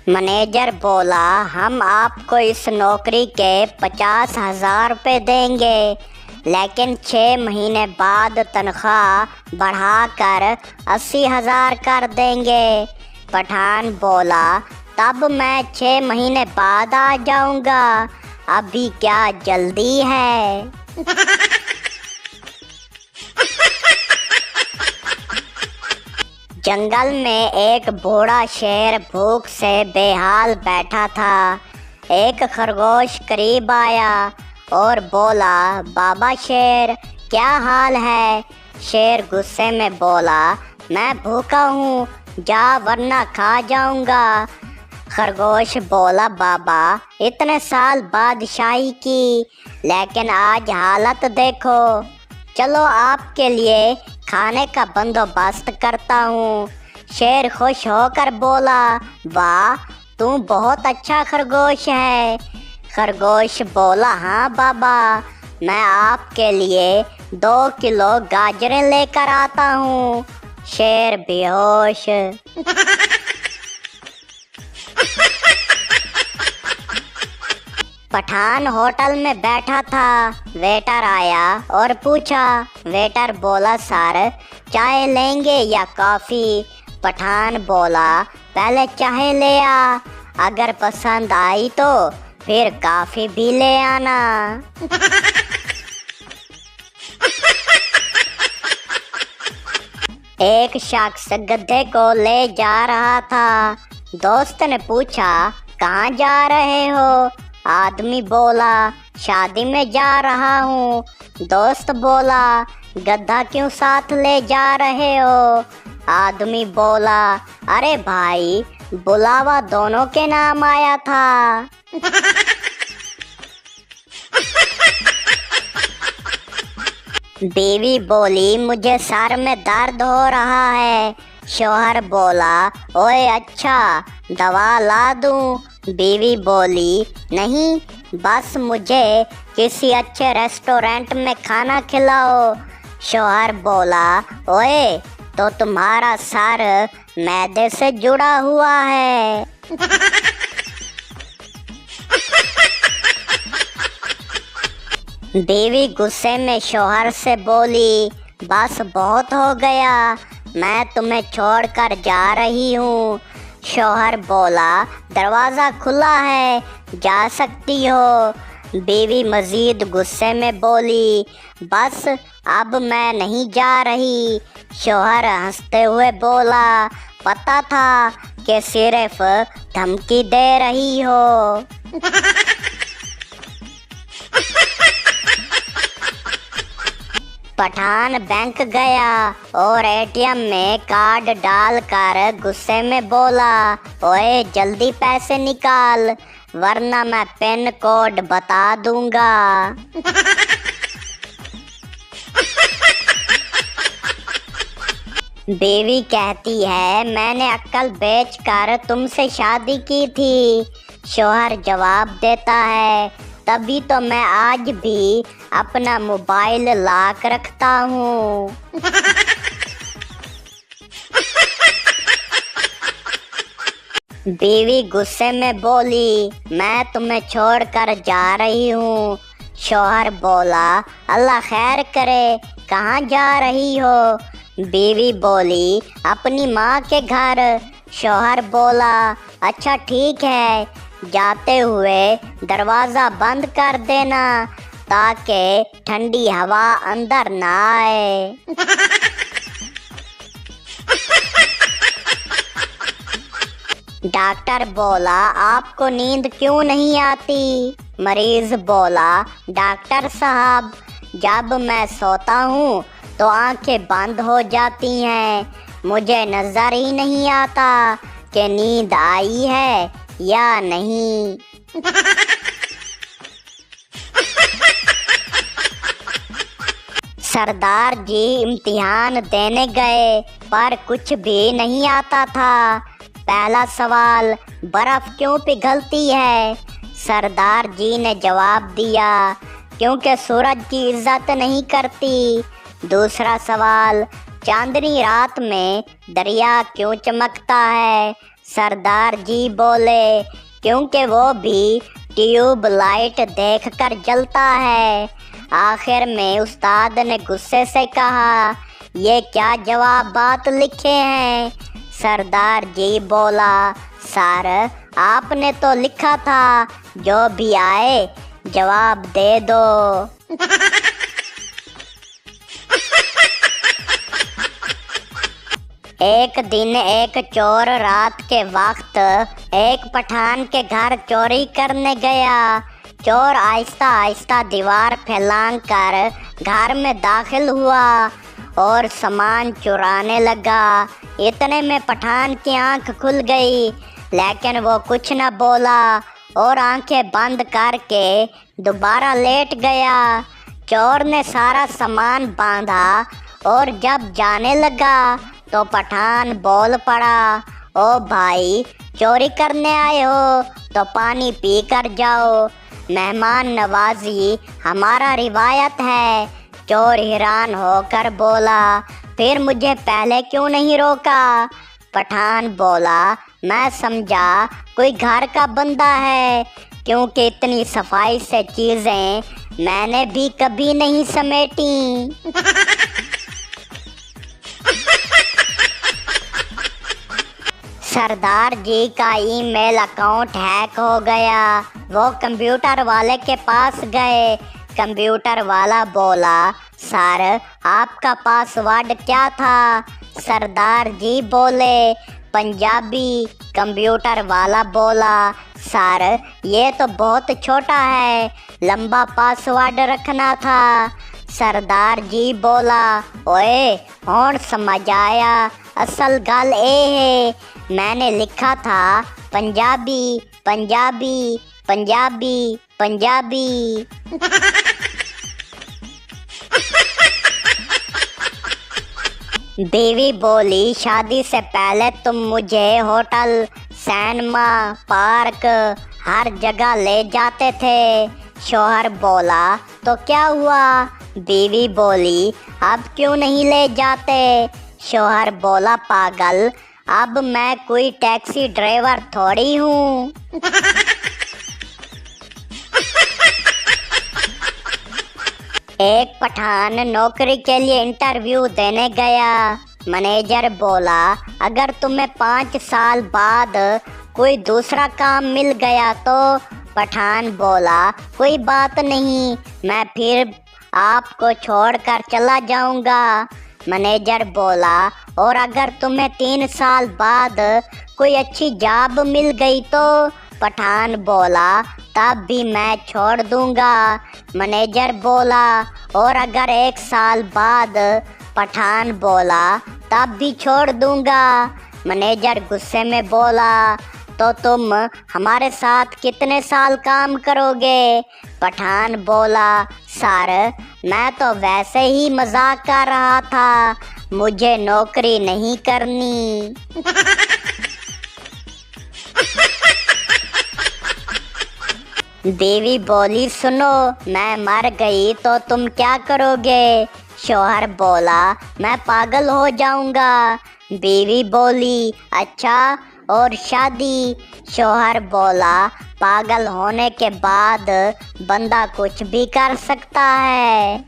Manager बोला, हम आपको इस नौकरी के 50,000 रुपये देंगे, लेकिन 6 महीने बाद तनख्वाह बढ़ाकर 80,000 कर देंगे। पठान बोला, तब मैं 6 महीने बाद आ जाऊंगा, अभी क्या जल्दी है। जंगल में एक बूढ़ा शेर भूख से बेहाल बैठा था। एक खरगोश करीब आया और बोला, बाबा शेर, क्या हाल है? शेर गुस्से में बोला, मैं भूखा हूँ, जा वरना खा जाऊंगा। खरगोश बोला, बाबा, इतने साल बादशाही की, लेकिन आज हालत देखो, चलो आपके लिए खाने का बंदोबस्त करता हूँ। शेर खुश होकर बोला, वाह, तू बहुत अच्छा खरगोश है। खरगोश बोला, हाँ बाबा, मैं आपके लिए 2 किलो गाजरें लेकर आता हूँ। शेर बेहोश। पठान होटल में बैठा था। वेटर आया और पूछा। वेटर बोला, सर, चाय लेंगे या कॉफ़ी? पठान बोला, पहले चाय ले आ, अगर पसंद आई तो फिर कॉफ़ी भी ले आना। एक शख्स गधे को ले जा रहा था। दोस्त ने पूछा, कहाँ जा रहे हो? आदमी बोला, शादी में जा रहा हूँ। दोस्त बोला, गधा क्यों साथ ले जा रहे हो? आदमी बोला, अरे भाई, बुलावा दोनों के नाम आया था। बीवी बोली, मुझे सर में दर्द हो रहा है। शौहर बोला, ओए अच्छा, दवा ला दूं? बीवी बोली, नहीं, बस मुझे किसी अच्छे रेस्टोरेंट में खाना खिलाओ। शौहर बोला, ओए, तो तुम्हारा सर मैदे से जुड़ा हुआ है। बीवी गुस्से में शौहर से बोली, बस बहुत हो गया, मैं तुम्हें छोड़कर जा रही हूँ। शौहर बोला, दरवाज़ा खुला है, जा सकती हो। बीवी मज़ीद गुस्से में बोली, बस अब मैं नहीं जा रही। शौहर हंसते हुए बोला, पता था कि सिर्फ धमकी दे रही हो। पठान बैंक गया और एटीएम में कार्ड डालकर गुस्से में बोला, ओए जल्दी पैसे निकाल, वरना मैं पिन कोड बता दूंगा। बीवी कहती है, मैंने अक्ल बेचकर तुमसे शादी की थी। शौहर जवाब देता है, तभी तो मैं आज भी अपना मोबाइल लॉक रखता हूँ। बीवी गुस्से में बोली, मैं तुम्हें छोड़कर जा रही हूँ। शौहर बोला, अल्लाह खैर करे, कहाँ जा रही हो? बीवी बोली, अपनी माँ के घर। शौहर बोला, अच्छा ठीक है, जाते हुए दरवाज़ा बंद कर देना ताकि ठंडी हवा अंदर ना आए। डॉक्टर बोला, आपको नींद क्यों नहीं आती? मरीज बोला, डॉक्टर साहब, जब मैं सोता हूँ तो आंखें बंद हो जाती हैं, मुझे नज़र ही नहीं आता कि नींद आई है या नहीं। सरदार जी इम्तिहान देने गए पर कुछ भी नहीं आता था। पहला सवाल, बर्फ क्यों पिघलती है? सरदार जी ने जवाब दिया, क्योंकि सूरज की इज्जत नहीं करती। दूसरा सवाल, चांदनी रात में दरिया क्यों चमकता है? सरदार जी बोले, क्योंकि वो भी ट्यूब लाइट देखकर जलता है। आखिर में उस्ताद ने गुस्से से कहा, ये क्या जवाब बात लिखे हैं? सरदार जी बोला, सर आपने तो लिखा था जो भी आए जवाब दे दो। एक दिन एक चोर रात के वक्त एक पठान के घर चोरी करने गया। चोर आहिस्ता आहिस्ता दीवार फैलांग कर घर में दाखिल हुआ और सामान चुराने लगा। इतने में पठान की आंख खुल गई, लेकिन वो कुछ न बोला और आंखें बंद करके दोबारा लेट गया। चोर ने सारा सामान बांधा और जब जाने लगा तो पठान बोल पड़ा, ओ भाई चोरी करने आए हो तो पानी पी कर जाओ, मेहमान नवाजी हमारा रिवायत है। चोर हैरान होकर बोला, फिर मुझे पहले क्यों नहीं रोका? पठान बोला, मैं समझा कोई घर का बंदा है, क्योंकि इतनी सफाई से चीज़ें मैंने भी कभी नहीं समेटी। सरदार जी का ईमेल अकाउंट हैक हो गया। वो कंप्यूटर वाले के पास गए। कंप्यूटर वाला बोला, सर आपका पासवर्ड क्या था? सरदार जी बोले, पंजाबी। कंप्यूटर वाला बोला, सर ये तो बहुत छोटा है, लंबा पासवर्ड रखना था। सरदार जी बोला, ओए हुण समझ आया, असल गल ए है, मैंने लिखा था पंजाबी पंजाबी पंजाबी पंजाबी। बीवी बोली, शादी से पहले तुम मुझे होटल, सिनेमा, पार्क हर जगह ले जाते थे। शौहर बोला, तो क्या हुआ? बीवी बोली, अब क्यों नहीं ले जाते? शौहर बोला, पागल, अब मैं कोई टैक्सी ड्राइवर थोड़ी हूँ। एक पठान नौकरी के लिए इंटरव्यू देने गया। मैनेजर बोला, अगर तुम्हें 5 साल बाद कोई दूसरा काम मिल गया तो? पठान बोला, कोई बात नहीं, मैं फिर आपको छोड़कर चला जाऊंगा। मैनेजर बोला, और अगर तुम्हें 3 साल बाद कोई अच्छी जॉब मिल गई तो? पठान बोला, तब भी मैं छोड़ दूंगा। मैनेजर बोला, और अगर 1 साल बाद? पठान बोला, तब भी छोड़ दूंगा। मैनेजर गुस्से में बोला, तो तुम हमारे साथ कितने साल काम करोगे? पठान बोला, सर मैं तो वैसे ही मजाक कर रहा था, मुझे नौकरी नहीं करनी। बीवी बोली, सुनो, मैं मर गई तो तुम क्या करोगे? शौहर बोला, मैं पागल हो जाऊंगा। बीवी बोली, अच्छा, और शादी? शौहर बोला, पागल होने के बाद बंदा कुछ भी कर सकता है।